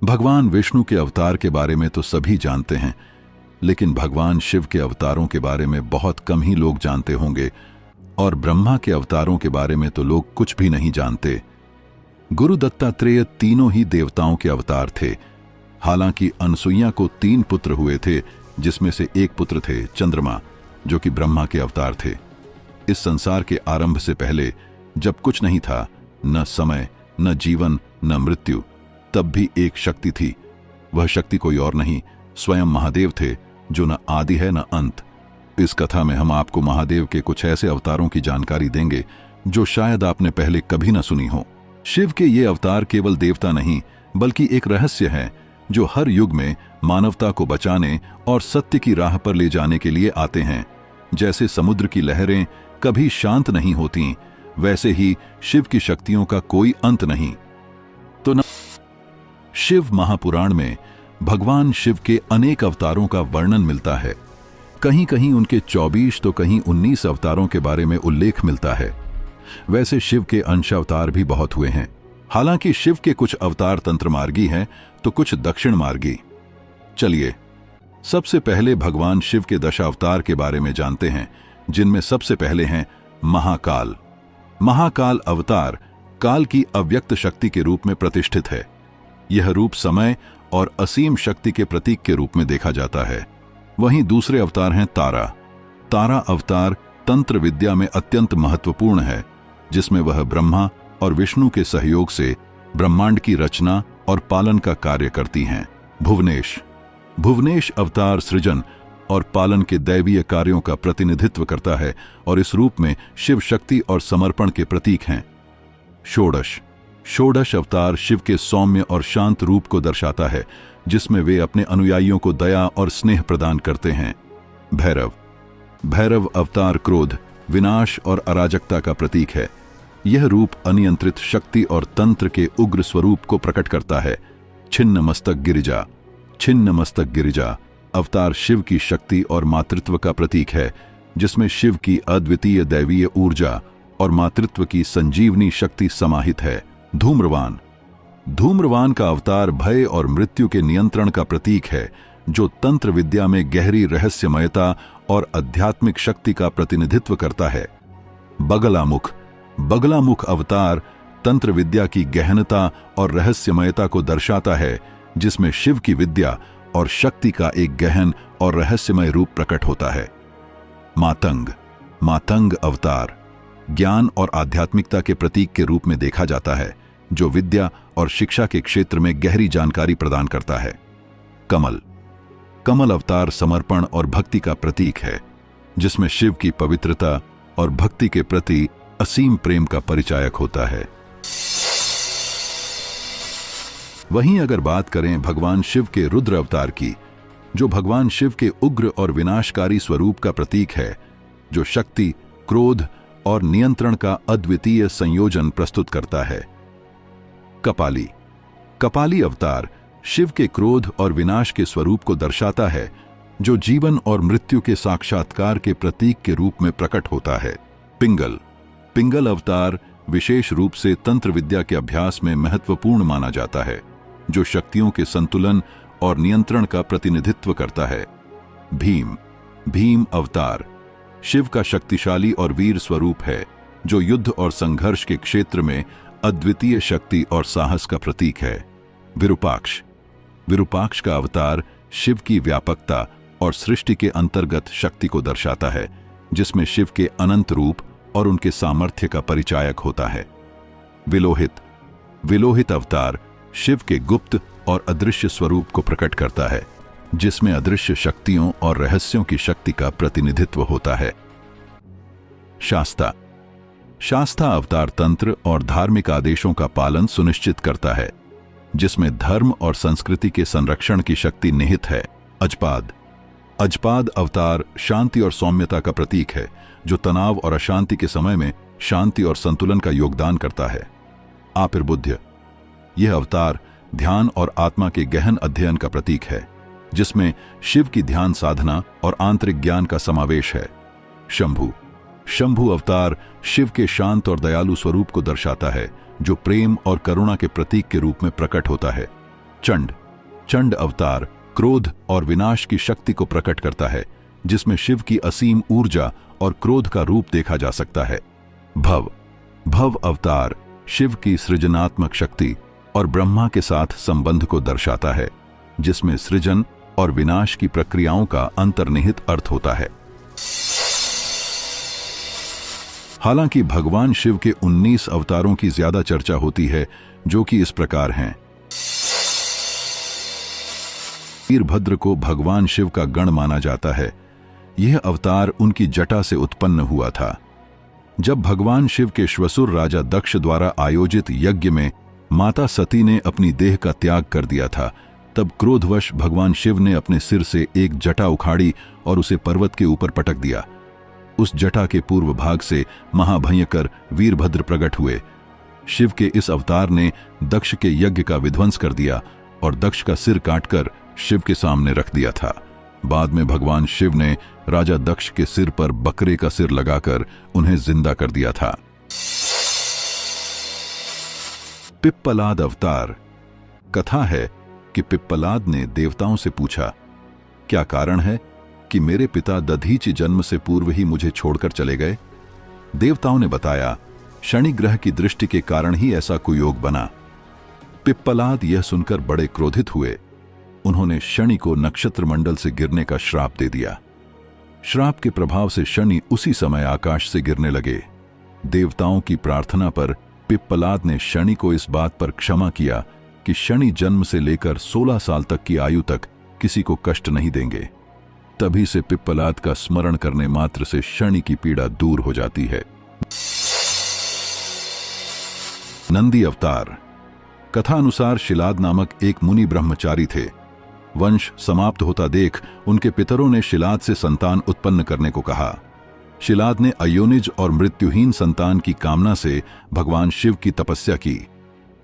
भगवान विष्णु के अवतार के बारे में तो सभी जानते हैं, लेकिन भगवान शिव के अवतारों के बारे में बहुत कम ही लोग जानते होंगे, और ब्रह्मा के अवतारों के बारे में तो लोग कुछ भी नहीं जानते। गुरु दत्तात्रेय तीनों ही देवताओं के अवतार थे। हालांकि अनसुईया को 3 पुत्र हुए थे, जिसमें से एक पुत्र थे चंद्रमा, जो कि ब्रह्मा के अवतार थे। इस संसार के आरंभ से पहले, जब कुछ नहीं था, न समय, न जीवन, न मृत्यु, तब भी एक शक्ति थी। वह शक्ति कोई और नहीं, स्वयं महादेव थे, जो न आदि है न अंत। इस कथा में हम आपको महादेव के कुछ ऐसे अवतारों की जानकारी देंगे जो शायद आपने पहले कभी न सुनी हो। शिव के ये अवतार केवल देवता नहीं, बल्कि एक रहस्य है जो हर युग में मानवता को बचाने और सत्य की राह पर ले जाने के लिए आते हैं। जैसे समुद्र की लहरें कभी शांत नहीं होती, वैसे ही शिव की शक्तियों का कोई अंत नहीं। तो न शिव महापुराण में भगवान शिव के अनेक अवतारों का वर्णन मिलता है। कहीं कहीं उनके 24 तो कहीं 19 अवतारों के बारे में उल्लेख मिलता है। वैसे शिव के अंश अवतार भी बहुत हुए हैं। हालांकि शिव के कुछ अवतार तंत्र मार्गी हैं तो कुछ दक्षिण मार्गी। चलिए सबसे पहले भगवान शिव के दशावतार के बारे में जानते हैं, जिनमें सबसे पहले हैं महाकाल। महाकाल अवतार काल की अव्यक्त शक्ति के रूप में प्रतिष्ठित है। यह रूप समय और असीम शक्ति के प्रतीक के रूप में देखा जाता है। वहीं दूसरे अवतार हैं तारा। तारा अवतार तंत्र विद्या में अत्यंत महत्वपूर्ण है, जिसमें वह ब्रह्मा और विष्णु के सहयोग से ब्रह्मांड की रचना और पालन का कार्य करती हैं। भुवनेश। भुवनेश अवतार सृजन और पालन के दैवीय कार्यों का प्रतिनिधित्व करता है और इस रूप में शिव शक्ति और समर्पण के प्रतीक हैं। षोडश। षोडश अवतार शिव के सौम्य और शांत रूप को दर्शाता है, जिसमें वे अपने अनुयायियों को दया और स्नेह प्रदान करते हैं। भैरव। भैरव अवतार क्रोध, विनाश और अराजकता का प्रतीक है। यह रूप अनियंत्रित शक्ति और तंत्र के उग्र स्वरूप को प्रकट करता है। छिन्न मस्तक गिरिजा। छिन्न मस्तक गिरिजा अवतार शिव की शक्ति और मातृत्व का प्रतीक है, जिसमें शिव की अद्वितीय दैवीय ऊर्जा और मातृत्व की संजीवनी शक्ति समाहित है। धूम्रवान। धूम्रवान का अवतार भय और मृत्यु के नियंत्रण का प्रतीक है, जो तंत्र विद्या में गहरी रहस्यमयता और आध्यात्मिक शक्ति का प्रतिनिधित्व करता है। बगलामुख। बगलामुख अवतार तंत्र विद्या की गहनता और रहस्यमयता को दर्शाता है, जिसमें शिव की विद्या और शक्ति का एक गहन और रहस्यमय रूप प्रकट होता है। मातंग। मातंग अवतार ज्ञान और आध्यात्मिकता के प्रतीक के रूप में देखा जाता है, जो विद्या और शिक्षा के क्षेत्र में गहरी जानकारी प्रदान करता है। कमल। कमल अवतार समर्पण और भक्ति का प्रतीक है, जिसमें शिव की पवित्रता और भक्ति के प्रति असीम प्रेम का परिचायक होता है। वहीं अगर बात करें भगवान शिव के रुद्र अवतार की, जो भगवान शिव के उग्र और विनाशकारी स्वरूप का प्रतीक है, जो शक्ति, क्रोध और नियंत्रण का अद्वितीय संयोजन प्रस्तुत करता है। कपाली। कपाली अवतार शिव के क्रोध और विनाश के स्वरूप को दर्शाता है, जो जीवन और मृत्यु के साक्षात्कार के प्रतीक के रूप में प्रकट होता है। पिंगल। पिंगल अवतार विशेष रूप से तंत्र विद्या के अभ्यास में महत्वपूर्ण माना जाता है, जो शक्तियों के संतुलन और नियंत्रण का प्रतिनिधित्व करता है। भीम। भीम अवतार शिव का शक्तिशाली और वीर स्वरूप है, जो युद्ध और संघर्ष के क्षेत्र में अद्वितीय शक्ति और साहस का प्रतीक है। विरूपाक्ष। विरूपाक्ष का अवतार शिव की व्यापकता और सृष्टि के अंतर्गत शक्ति को दर्शाता है, जिसमें शिव के अनंत रूप और उनके सामर्थ्य का परिचायक होता है। विलोहित। विलोहित अवतार शिव के गुप्त और अदृश्य स्वरूप को प्रकट करता है, जिसमें अदृश्य शक्तियों और रहस्यों की शक्ति का प्रतिनिधित्व होता है। शास्ता। शास्ता अवतार तंत्र और धार्मिक आदेशों का पालन सुनिश्चित करता है, जिसमें धर्म और संस्कृति के संरक्षण की शक्ति निहित है। अजपाद। अजपाद अवतार शांति और सौम्यता का प्रतीक है, जो तनाव और अशांति के समय में शांति और संतुलन का योगदान करता है। आपिर्बुद्ध। यह अवतार ध्यान और आत्मा के गहन अध्ययन का प्रतीक है, जिसमें शिव की ध्यान साधना और आंतरिक ज्ञान का समावेश है। शंभु। शंभु अवतार शिव के शांत और दयालु स्वरूप को दर्शाता है, जो प्रेम और करुणा के प्रतीक के रूप में प्रकट होता है। चंड। चंड अवतार क्रोध और विनाश की शक्ति को प्रकट करता है, जिसमें शिव की असीम ऊर्जा और क्रोध का रूप देखा जा सकता है। भव। भव अवतार शिव की सृजनात्मक शक्ति और ब्रह्मा के साथ संबंध को दर्शाता है, जिसमें सृजन और विनाश की प्रक्रियाओं का अंतर्निहित अर्थ होता है। हालांकि भगवान शिव के 19 अवतारों की ज्यादा चर्चा होती है, जो कि इस प्रकार हैं। वीरभद्र को भगवान शिव का गण माना जाता है। यह अवतार उनकी जटा से उत्पन्न हुआ था। जब भगवान शिव के श्वसुर राजा दक्ष द्वारा आयोजित यज्ञ में माता सती ने अपनी देह का त्याग कर दिया था, तब क्रोधवश भगवान शिव ने अपने सिर से एक जटा उखाड़ी और उसे पर्वत के ऊपर पटक दिया। उस जटा के पूर्व भाग से महाभयंकर वीरभद्र प्रकट हुए। शिव के इस अवतार ने दक्ष के यज्ञ का विध्वंस कर दिया और दक्ष का सिर काटकर शिव के सामने रख दिया था। बाद में भगवान शिव ने राजा दक्ष के सिर पर बकरे का सिर लगाकर उन्हें जिंदा कर दिया था। पिप्पलाद अवतार। कथा है कि पिप्पलाद ने देवताओं से पूछा, क्या कारण है कि मेरे पिता दधीचि जन्म से पूर्व ही मुझे छोड़कर चले गए? देवताओं ने बताया, शनि ग्रह की दृष्टि के कारण ही ऐसा कुयोग बना। पिप्पलाद यह सुनकर बड़े क्रोधित हुए। उन्होंने शनि को नक्षत्र मंडल से गिरने का श्राप दे दिया। श्राप के प्रभाव से शनि उसी समय आकाश से गिरने लगे। देवताओं की प्रार्थना पर पिप्पलाद ने शनि को इस बात पर क्षमा किया कि शनि जन्म से लेकर 16 साल तक की आयु तक किसी को कष्ट नहीं देंगे। तभी से पिप्पलाद का स्मरण करने मात्र से शनि की पीड़ा दूर हो जाती है। नंदी अवतार। कथा अनुसार शिलाद नामक एक मुनि ब्रह्मचारी थे। वंश समाप्त होता देख उनके पितरों ने शिलाद से संतान उत्पन्न करने को कहा। शिलाद ने अयोनिज और मृत्युहीन संतान की कामना से भगवान शिव की तपस्या की।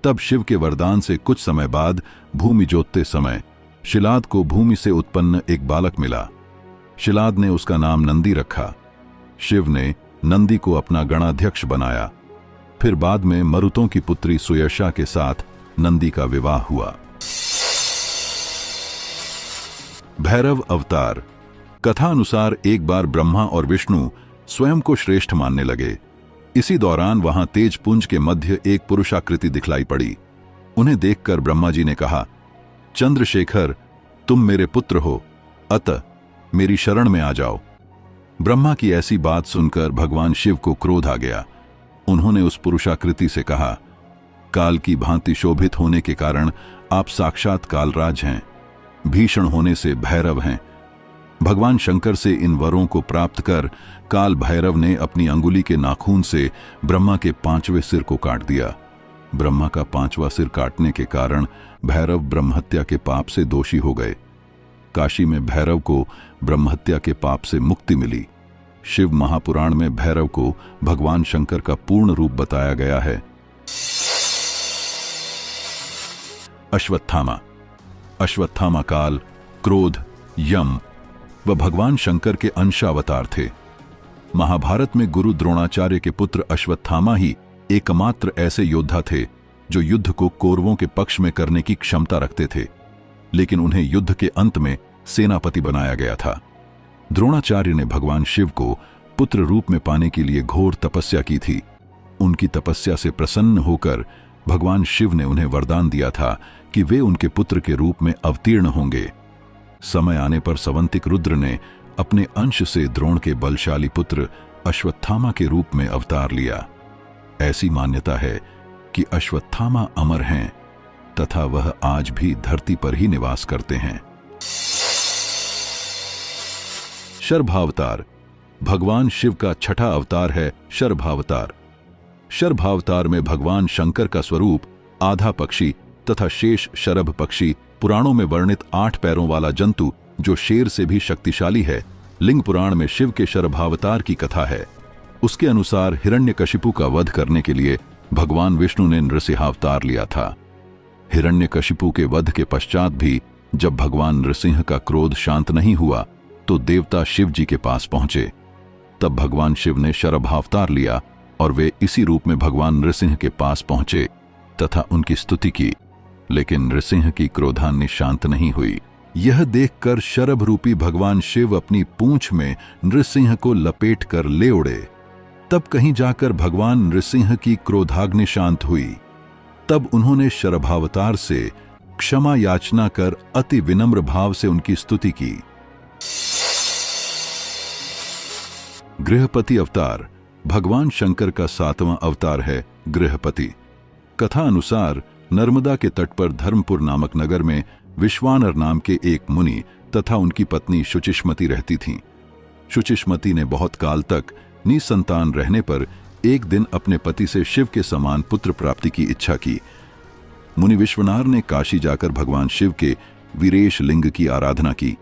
तब शिव के वरदान से कुछ समय बाद भूमि जोतते समय शिलाद को भूमि से उत्पन्न एक बालक मिला। शिलाद ने उसका नाम नंदी रखा। शिव ने नंदी को अपना गणाध्यक्ष बनाया। फिर बाद में मरुतों की पुत्री सुयशा के साथ नंदी का विवाह हुआ। भैरव अवतार। कथा अनुसार एक बार ब्रह्मा और विष्णु स्वयं को श्रेष्ठ मानने लगे। इसी दौरान वहां तेजपुंज के मध्य एक पुरुषाकृति दिखलाई पड़ी। उन्हें देखकर ब्रह्मा जी ने कहा, चंद्रशेखर, तुम मेरे पुत्र हो, अतः मेरी शरण में आ जाओ। ब्रह्मा की ऐसी बात सुनकर भगवान शिव को क्रोध आ गया। उन्होंने उस पुरुषाकृति से कहा, काल की भांति शोभित होने के कारण आप साक्षात कालराज हैं, भीषण होने से भैरव हैं। भगवान शंकर से इन वरों को प्राप्त कर काल भैरव ने अपनी अंगुली के नाखून से ब्रह्मा के 5वें सिर को काट दिया। ब्रह्मा का 5वां सिर काटने के कारण भैरव ब्रह्महत्या के पाप से दोषी हो गए। काशी में भैरव को ब्रह्महत्या के पाप से मुक्ति मिली। शिव महापुराण में भैरव को भगवान शंकर का पूर्ण रूप बताया गया है। अश्वत्थामा। अश्वत्थामा काल, क्रोध, यम व भगवान शंकर के अंशावतार थे। महाभारत में गुरु द्रोणाचार्य के पुत्र अश्वत्थामा ही एकमात्र ऐसे योद्धा थे जो युद्ध को कौरवों के पक्ष में करने की क्षमता रखते थे, लेकिन उन्हें युद्ध के अंत में सेनापति बनाया गया था। द्रोणाचार्य ने भगवान शिव को पुत्र रूप में पाने के लिए घोर तपस्या की थी। उनकी तपस्या से प्रसन्न होकर भगवान शिव ने उन्हें वरदान दिया था कि वे उनके पुत्र के रूप में अवतीर्ण होंगे। समय आने पर सवंतिक रुद्र ने अपने अंश से द्रोण के बलशाली पुत्र अश्वत्थामा के रूप में अवतार लिया। ऐसी मान्यता है कि अश्वत्थामा अमर हैं तथा वह आज भी धरती पर ही निवास करते हैं। शर्भावतार। भगवान शिव का छठा अवतार है शर्भावतार। शर्भावतार में भगवान शंकर का स्वरूप आधा पक्षी तथा शेष शरभ पक्षी, पुराणों में वर्णित 8 पैरों वाला जंतु जो शेर से भी शक्तिशाली है। लिंग पुराण में शिव के शर्भावतार की कथा है। उसके अनुसार हिरण्यकशिपु का वध करने के लिए भगवान विष्णु ने नृसिंहावतार लिया था। हिरण्यकशिपु के वध के पश्चात भी जब भगवान नृसिंह का क्रोध शांत नहीं हुआ तो देवता शिव जी के पास पहुंचे। तब भगवान शिव ने शर्भावतार लिया और वे इसी रूप में भगवान नृसिंह के पास पहुंचे तथा उनकी स्तुति की। लेकिन नृसिंह की क्रोधाग्नि शांत नहीं हुई। यह देखकर शरभ रूपी भगवान शिव अपनी पूंछ में नृसिंह को लपेट कर ले उड़े। तब कहीं जाकर भगवान नृसिंह की क्रोधाग्नि शांत हुई। तब उन्होंने शरभावतार से क्षमा याचना कर अति विनम्र भाव से उनकी स्तुति की। गृहपति अवतार भगवान शंकर का 7वां अवतार है गृहपति। कथा अनुसार नर्मदा के तट पर धर्मपुर नामक नगर में विश्वानर नाम के एक मुनि तथा उनकी पत्नी शुचिष्मति रहती थीं। शुचिष्मति ने बहुत काल तक निसंतान रहने पर एक दिन अपने पति से शिव के समान पुत्र प्राप्ति की इच्छा की। मुनि विश्वनार ने काशी जाकर भगवान शिव के वीरेश लिंग की आराधना की।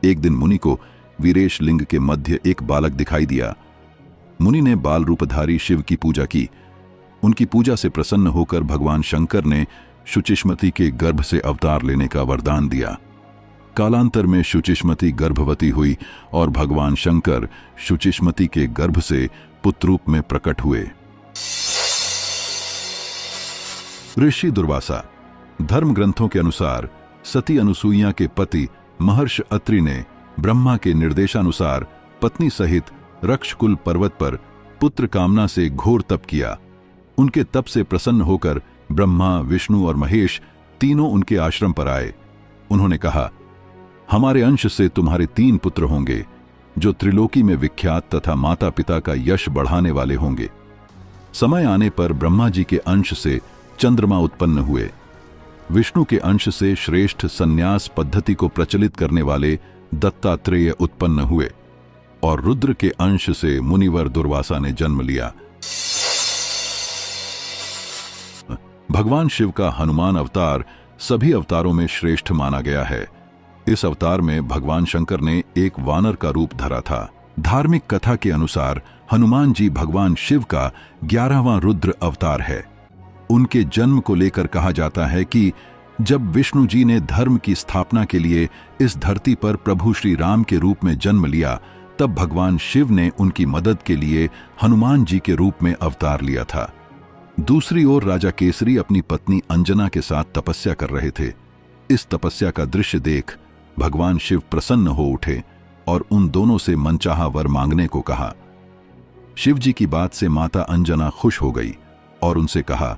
एक दिन मुनि को वीरेश लिंग के मध्य एक बालक दिखाई दिया। मुनि ने बाल रूपधारी शिव की पूजा की। उनकी पूजा से प्रसन्न होकर भगवान शंकर ने शुचिष्मति के गर्भ से अवतार लेने का वरदान दिया। कालांतर में शुचिष्मति गर्भवती हुई और भगवान शंकर शुचिष्मति के गर्भ से पुत्र रूप में प्रकट हुए। ऋषि दुर्वासा। धर्म ग्रंथों के अनुसार सती अनुसूया के पति महर्षि अत्रि ने ब्रह्मा के निर्देशानुसार पत्नी सहित रक्षकुल पर्वत पर पुत्र कामना से घोर तप किया। उनके तप से प्रसन्न होकर ब्रह्मा, विष्णु और महेश तीनों उनके आश्रम पर आए। उन्होंने कहा, हमारे अंश से तुम्हारे 3 पुत्र होंगे जो त्रिलोकी में विख्यात तथा माता पिता का यश बढ़ाने वाले होंगे। समय आने पर ब्रह्मा जी के अंश से चंद्रमा उत्पन्न हुए। विष्णु के अंश से श्रेष्ठ संन्यास पद्धति को प्रचलित करने वाले दत्तात्रेय उत्पन्न हुए और रुद्र के अंश से मुनिवर दुर्वासा ने जन्म लिया। भगवान शिव का हनुमान अवतार सभी अवतारों में श्रेष्ठ माना गया है। इस अवतार में भगवान शंकर ने एक वानर का रूप धरा था। धार्मिक कथा के अनुसार हनुमान जी भगवान शिव का 11वां रुद्र अवतार है। उनके जन्म को लेकर कहा जाता है कि जब विष्णु जी ने धर्म की स्थापना के लिए इस धरती पर प्रभु श्री राम के रूप में जन्म लिया, तब भगवान शिव ने उनकी मदद के लिए हनुमान जी के रूप में अवतार लिया था। दूसरी ओर राजा केसरी अपनी पत्नी अंजना के साथ तपस्या कर रहे थे। इस तपस्या का दृश्य देख भगवान शिव प्रसन्न हो उठे और उन दोनों से मनचाहा वर मांगने को कहा। शिव जी की बात से माता अंजना खुश हो गई और उनसे कहा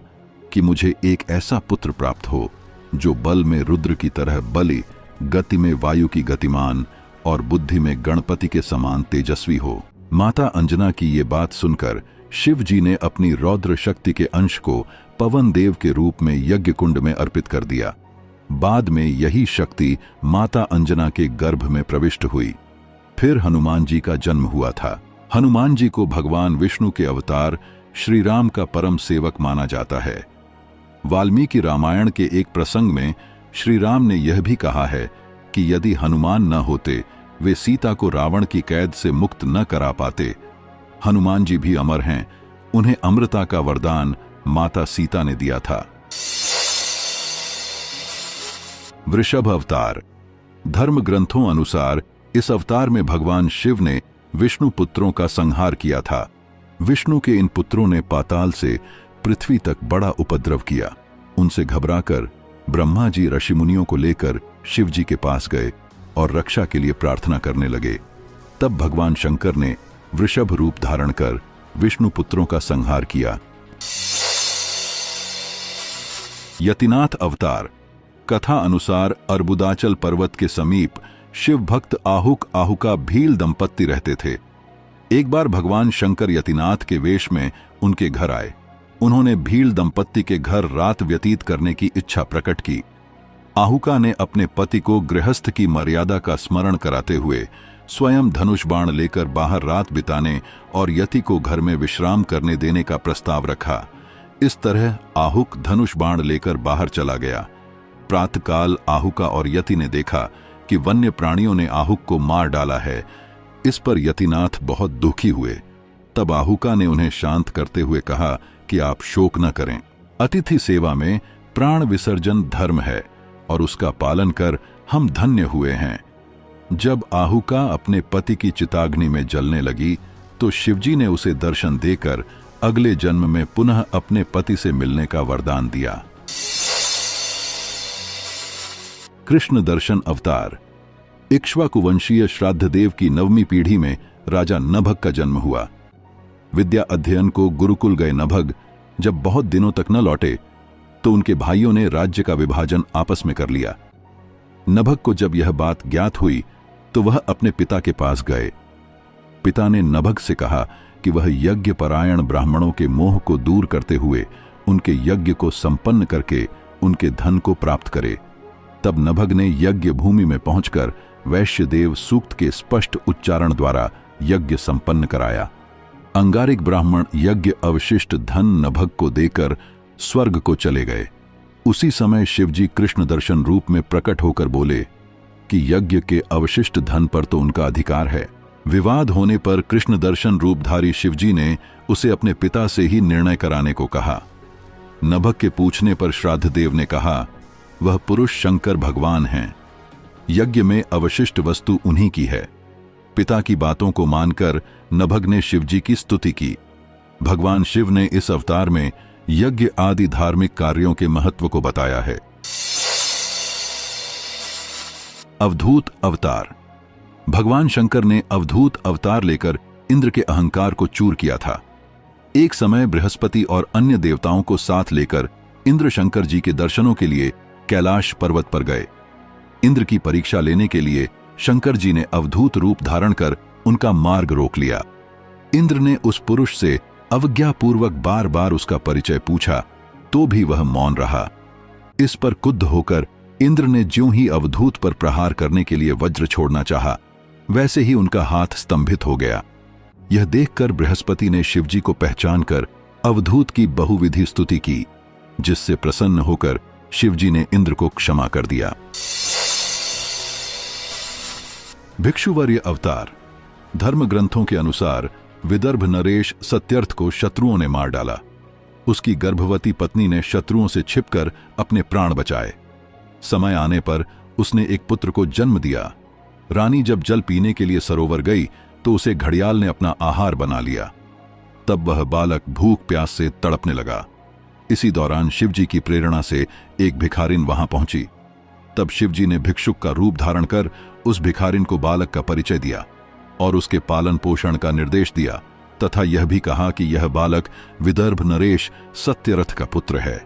कि मुझे एक ऐसा पुत्र प्राप्त हो जो बल में रुद्र की तरह बलि, गति में वायु की गतिमान और बुद्धि में गणपति के समान तेजस्वी हो। माता अंजना की ये बात सुनकर शिव जी ने अपनी रौद्र शक्ति के अंश को पवन देव के रूप में यज्ञ कुंड में अर्पित कर दिया। बाद में यही शक्ति माता अंजना के गर्भ में प्रविष्ट हुई। फिर हनुमान जी का जन्म हुआ था। हनुमान जी को भगवान विष्णु के अवतार श्री राम का परम सेवक माना जाता है। वाल्मीकि रामायण के एक प्रसंग में श्री राम ने यह भी कहा है कि यदि हनुमान न होते वे सीता को रावण की कैद से मुक्त न करा पाते। हनुमान जी भी अमर हैं। उन्हें अमृता का वरदान माता सीता ने दिया था। वृषभ अवतार। धर्म ग्रंथों अनुसार इस अवतार में भगवान शिव ने विष्णु पुत्रों का संहार किया था। विष्णु के इन पुत्रों ने पाताल से पृथ्वी तक बड़ा उपद्रव किया। उनसे घबराकर ब्रह्मा जी ऋषि मुनियों को लेकर शिव जी के पास गए और रक्षा के लिए प्रार्थना करने लगे। तब भगवान शंकर ने वृषभ रूप धारण कर विष्णु पुत्रों का संहार किया। यतिनाथ अवतार। कथा अनुसार अर्बुदाचल पर्वत के समीप शिव भक्त आहुक आहुका भील दंपत्ति रहते थे। एक बार भगवान शंकर यतिनाथ के वेश में उनके घर आए। उन्होंने भील दंपत्ति के घर रात व्यतीत करने की इच्छा प्रकट की। आहुका ने अपने पति को गृहस्थ की मर्यादा का स्मरण कराते हुए स्वयं धनुष बाण लेकर बाहर रात बिताने और यति को घर में विश्राम करने देने का प्रस्ताव रखा। इस तरह आहुक धनुष बाण लेकर बाहर चला गया। प्रातःकाल आहुका और यति ने देखा कि वन्य प्राणियों ने आहुक को मार डाला है। इस पर यतिनाथ बहुत दुखी हुए। तब आहुका ने उन्हें शांत करते हुए कहा कि आप शोक न करें। अतिथि सेवा में प्राण विसर्जन धर्म है और उसका पालन कर हम धन्य हुए हैं। जब आहुका अपने पति की चिताग्नि में जलने लगी तो शिवजी ने उसे दर्शन देकर अगले जन्म में पुनः अपने पति से मिलने का वरदान दिया। कृष्ण दर्शन अवतार। इक्ष्वाकु वंशीय श्राद्धदेव की 9वीं पीढ़ी में राजा नभग का जन्म हुआ। विद्या अध्ययन को गुरुकुल गए नभग जब बहुत दिनों तक न लौटे तो उनके भाइयों ने राज्य का विभाजन आपस में कर लिया। नभग को जब यह बात ज्ञात हुई तो वह अपने पिता के पास गए। पिता ने नभग से कहा कि वह यज्ञ परायण ब्राह्मणों के मोह को दूर करते हुए उनके यज्ञ को संपन्न करके उनके धन को प्राप्त करे। तब नभग ने यज्ञ भूमि में पहुंचकर वैश्यदेव सूक्त के स्पष्ट उच्चारण द्वारा यज्ञ संपन्न कराया। अंगारिक ब्राह्मण यज्ञ अवशिष्ट धन नभग को देकर स्वर्ग को चले गए। उसी समय शिवजी कृष्ण दर्शन रूप में प्रकट होकर बोले कि यज्ञ के अवशिष्ट धन पर तो उनका अधिकार है। विवाद होने पर कृष्ण दर्शन रूपधारी शिवजी ने उसे अपने पिता से ही निर्णय कराने को कहा। नभग के पूछने पर श्राद्धदेव ने कहा, वह पुरुष शंकर भगवान हैं। यज्ञ में अवशिष्ट वस्तु उन्हीं की है। पिता की बातों को मानकर नभग ने शिवजी की स्तुति की। भगवान शिव ने इस अवतार में यज्ञ आदि धार्मिक कार्यों के महत्व को बताया है। अवधूत अवतार। भगवान शंकर ने अवधूत अवतार लेकर इंद्र के अहंकार को चूर किया था। एक समय बृहस्पति और अन्य देवताओं को साथ लेकर इंद्र शंकर जी के दर्शनों के लिए कैलाश पर्वत पर गए। इंद्र की परीक्षा लेने के लिए शंकर जी ने अवधूत रूप धारण कर उनका मार्ग रोक लिया। इंद्र ने उस पुरुष से अवज्ञापूर्वक बार बार उसका परिचय पूछा तो भी वह मौन रहा। इस पर क्रुद्ध होकर इंद्र ने ज्यों ही अवधूत पर प्रहार करने के लिए वज्र छोड़ना चाहा, वैसे ही उनका हाथ स्तंभित हो गया। यह देखकर बृहस्पति ने शिवजी को पहचानकर अवधूत की बहुविधि स्तुति की, जिससे प्रसन्न होकर शिवजी ने इंद्र को क्षमा कर दिया। भिक्षुवर्य अवतार। धर्म ग्रंथों के अनुसार विदर्भ नरेश सत्यर्थ को शत्रुओं ने मार डाला। उसकी गर्भवती पत्नी ने शत्रुओं से छिपकर अपने प्राण बचाए। समय आने पर उसने एक पुत्र को जन्म दिया। रानी जब जल पीने के लिए सरोवर गई तो उसे घड़ियाल ने अपना आहार बना लिया। तब वह बालक भूख प्यास से तड़पने लगा। इसी दौरान शिवजी की प्रेरणा से एक भिखारिन वहां पहुंची। तब शिवजी ने भिक्षुक का रूप धारण कर उस भिखारिन को बालक का परिचय दिया और उसके पालन पोषण का निर्देश दिया तथा यह भी कहा कि यह बालक विदर्भ नरेश सत्यरथ का पुत्र है।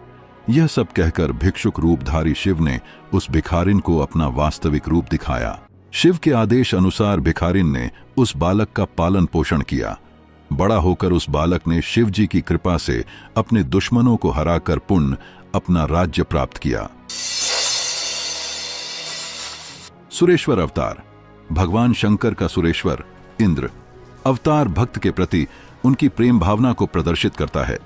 यह सब कहकर भिक्षुक रूपधारी शिव ने उस भिखारिन को अपना वास्तविक रूप दिखाया। शिव के आदेश अनुसार भिखारिन ने उस बालक का पालन पोषण किया। बड़ा होकर उस बालक ने शिव जी की कृपा से अपने दुश्मनों को हराकर पुण्य अपना राज्य प्राप्त किया। सुरेश्वर अवतार। भगवान शंकर का सुरेश्वर इंद्र अवतार भक्त के प्रति उनकी प्रेम भावना को प्रदर्शित करता है।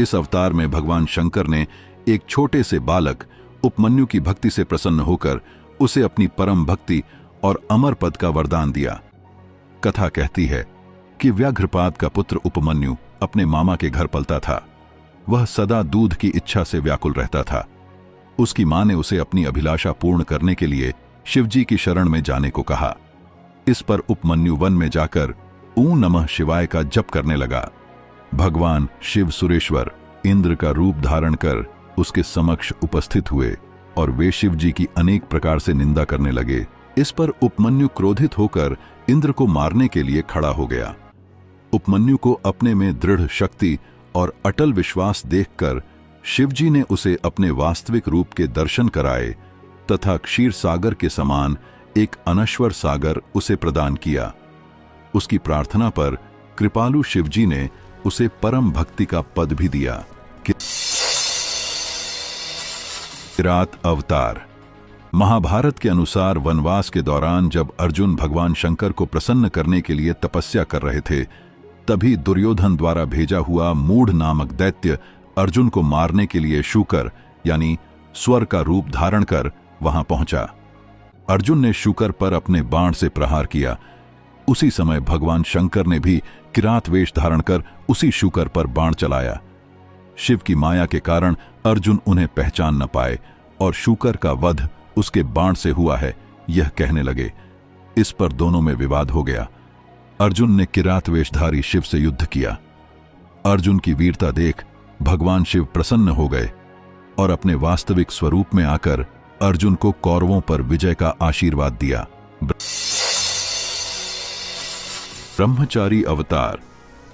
इस अवतार में भगवान शंकर ने एक छोटे से बालक उपमन्यु की भक्ति से प्रसन्न होकर उसे अपनी परम भक्ति और अमर पद का वरदान दिया। कथा कहती है कि व्याघ्रपाद का पुत्र उपमन्यु अपने मामा के घर पलता था। वह सदा दूध की इच्छा से व्याकुल रहता था। उसकी मां ने उसे अपनी अभिलाषा पूर्ण करने के लिए शिवजी की शरण में जाने को कहा। इस पर उपमन्यु वन में जाकर ॐ नमः शिवाय का जप करने लगा। भगवान शिव सुरेश्वर इंद्र का रूप धारण कर उसके समक्ष उपस्थित हुए और वे शिवजी की अनेक प्रकार से निंदा करने लगे। इस पर उपमन्यु क्रोधित होकर इंद्र को मारने के लिए खड़ा हो गया। उपमन्यु को अपने में दृढ़ शक्ति और अटल विश्वास देखकर शिवजी ने उसे अपने वास्तविक रूप के दर्शन कराए तथा क्षीर सागर के समान एक अनश्वर सागर उसे प्रदान किया। उसकी प्रार्थना पर कृपालु शिवजी ने उसे परम भक्ति का पद भी दिया। किरात अवतार। महाभारत के अनुसार वनवास के दौरान जब अर्जुन भगवान शंकर को प्रसन्न करने के लिए तपस्या कर रहे थे, तभी दुर्योधन द्वारा भेजा हुआ मूढ़ नामक दैत्य अर्जुन को मारने के लिए शूकर यानी स्वर का रूप धारण कर वहां पहुंचा। अर्जुन ने शूकर पर अपने बाण से प्रहार किया। उसी समय भगवान शंकर ने भी किरात वेश धारण कर उसी शूकर पर बाण चलाया। शिव की माया के कारण अर्जुन उन्हें पहचान न पाए और शूकर का वध उसके बाण से हुआ है, यह कहने लगे। इस पर दोनों में विवाद हो गया। अर्जुन ने किरात वेशधारी शिव से युद्ध किया। अर्जुन की वीरता देख भगवान शिव प्रसन्न हो गए और अपने वास्तविक स्वरूप में आकर अर्जुन को कौरवों पर विजय का आशीर्वाद दिया। ब्रह्मचारी अवतार।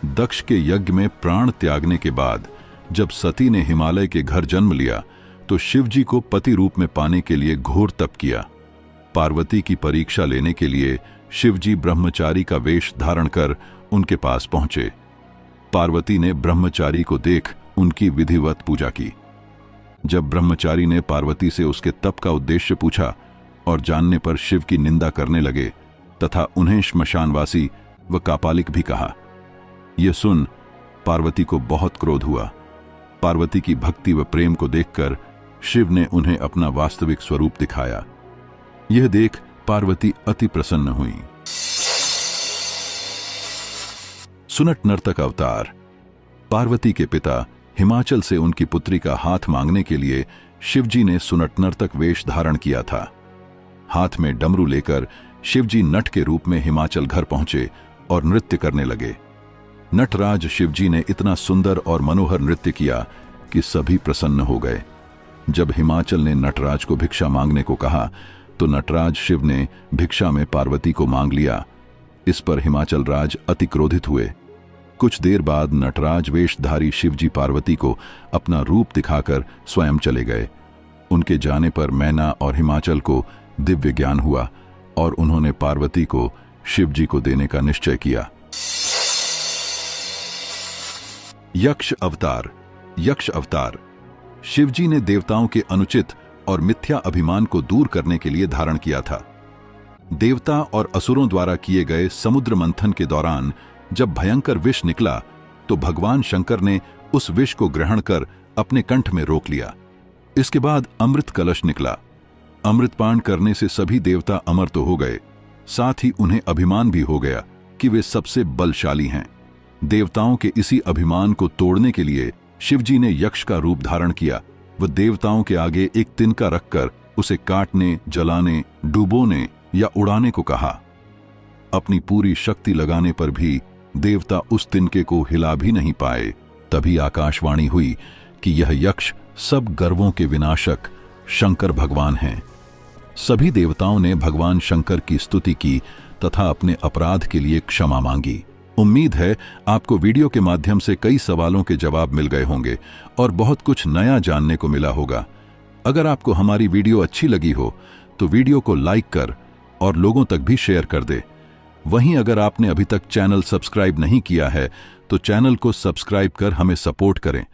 दक्ष के यज्ञ में प्राण त्यागने के बाद जब सती ने हिमालय के घर जन्म लिया तो शिवजी को पति रूप में पाने के लिए घोर तप किया। पार्वती की परीक्षा लेने के लिए शिवजी ब्रह्मचारी का वेश धारण कर उनके पास पहुंचे। पार्वती ने ब्रह्मचारी को देख उनकी विधिवत पूजा की। जब ब्रह्मचारी ने पार्वती से उसके तप का उद्देश्य पूछा और जानने पर शिव की निंदा करने लगे तथा उन्हें श्मशानवासी व कापालिक भी कहा। यह सुन पार्वती को बहुत क्रोध हुआ। पार्वती की भक्ति व प्रेम को देखकर शिव ने उन्हें अपना वास्तविक स्वरूप दिखाया। यह देख पार्वती अति प्रसन्न हुई। सुनट नर्तक अवतार। पार्वती के पिता हिमाचल से उनकी पुत्री का हाथ मांगने के लिए शिवजी ने सुनट नर्तक वेश धारण किया था। हाथ में डमरू लेकर शिवजी नट के रूप में हिमाचल घर पहुंचे और नृत्य करने लगे। नटराज शिवजी ने इतना सुंदर और मनोहर नृत्य किया कि सभी प्रसन्न हो गए। जब हिमाचल ने नटराज को भिक्षा मांगने को कहा तो नटराज शिव ने भिक्षा में पार्वती को मांग लिया। इस पर हिमाचल राज अति क्रोधित हुए। कुछ देर बाद नटराज वेशधारी शिवजी पार्वती को अपना रूप दिखाकर स्वयं चले गए। उनके जाने पर मैना और हिमाचल को दिव्य ज्ञान हुआ और उन्होंने पार्वती को शिवजी को देने का निश्चय किया। यक्ष अवतार। यक्ष अवतार शिवजी ने देवताओं के अनुचित और मिथ्या अभिमान को दूर करने के लिए धारण किया था। देवता और असुरों द्वारा किए गए समुद्र मंथन के दौरान जब भयंकर विष निकला तो भगवान शंकर ने उस विष को ग्रहण कर अपने कंठ में रोक लिया। इसके बाद अमृत कलश निकला। अमृतपान करने से सभी देवता अमर तो हो गए, साथ ही उन्हें अभिमान भी हो गया कि वे सबसे बलशाली हैं। देवताओं के इसी अभिमान को तोड़ने के लिए शिवजी ने यक्ष का रूप धारण किया व देवताओं के आगे एक तिनका रखकर उसे काटने, जलाने, डुबोने या उड़ाने को कहा। अपनी पूरी शक्ति लगाने पर भी देवता उस तिनके को हिला भी नहीं पाए। तभी आकाशवाणी हुई कि यह यक्ष सब गर्वों के विनाशक शंकर भगवान हैं। सभी देवताओं ने भगवान शंकर की स्तुति की तथा अपने अपराध के लिए क्षमा मांगी। उम्मीद है आपको वीडियो के माध्यम से कई सवालों के जवाब मिल गए होंगे और बहुत कुछ नया जानने को मिला होगा। अगर आपको हमारी वीडियो अच्छी लगी हो तो वीडियो को लाइक कर और लोगों तक भी शेयर कर दे। वहीं अगर आपने अभी तक चैनल सब्सक्राइब नहीं किया है तो चैनल को सब्सक्राइब कर हमें सपोर्ट करें।